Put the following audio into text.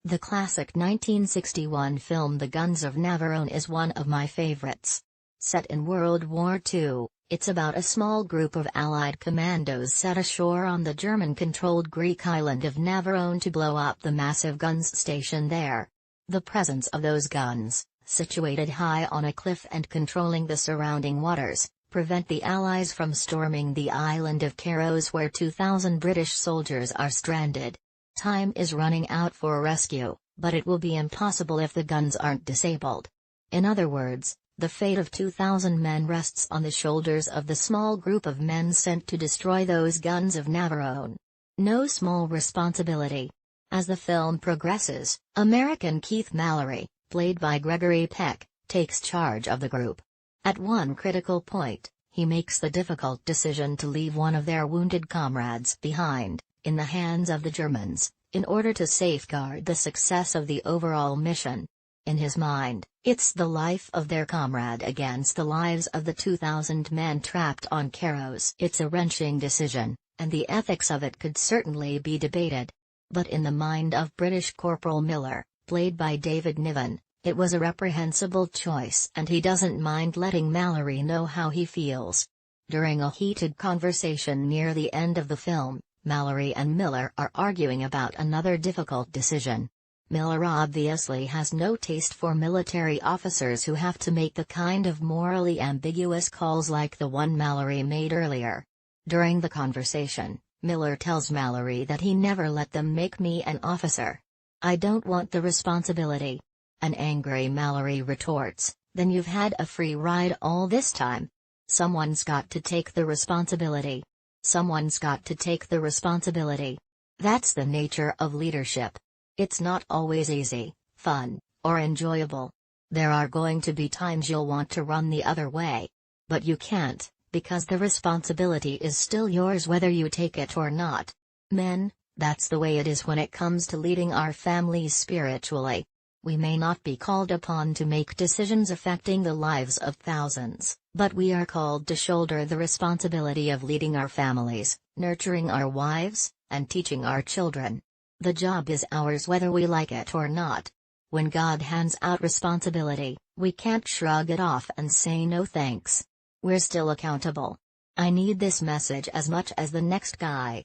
The classic 1961 film The Guns of Navarone is one of my favorites. Set in World War II, it's about a small group of Allied commandos set ashore on the German-controlled Greek island of Navarone to blow up the massive guns stationed there. The presence of those guns, situated high on a cliff and controlling the surrounding waters, prevent the Allies from storming the island of Caros where 2,000 British soldiers are stranded. Time is running out for a rescue, but it will be impossible if the guns aren't disabled. In other words, the fate of 2,000 men rests on the shoulders of the small group of men sent to destroy those guns of Navarone. No small responsibility. As the film progresses, American Keith Mallory, played by Gregory Peck, takes charge of the group. At one critical point, he makes the difficult decision to leave one of their wounded comrades behind, in the hands of the Germans, in order to safeguard the success of the overall mission. In his mind, it's the life of their comrade against the lives of the 2,000 men trapped on Caros. It's a wrenching decision, and the ethics of it could certainly be debated. But in the mind of British Corporal Miller, played by David Niven, it was a reprehensible choice and he doesn't mind letting Mallory know how he feels. During a heated conversation near the end of the film, Mallory and Miller are arguing about another difficult decision. Miller obviously has no taste for military officers who have to make the kind of morally ambiguous calls like the one Mallory made earlier. During the conversation, Miller tells Mallory that he never let them make me an officer. I don't want the responsibility. An angry Mallory retorts, then you've had a free ride all this time. Someone's got to take the responsibility. Someone's got to take the responsibility. That's the nature of leadership. It's not always easy, fun, or enjoyable. There are going to be times you'll want to run the other way. But you can't, because the responsibility is still yours whether you take it or not. Men, that's the way it is when it comes to leading our families spiritually. We may not be called upon to make decisions affecting the lives of thousands, but we are called to shoulder the responsibility of leading our families, nurturing our wives, and teaching our children. The job is ours whether we like it or not. When God hands out responsibility, we can't shrug it off and say no thanks. We're still accountable. I need this message as much as the next guy.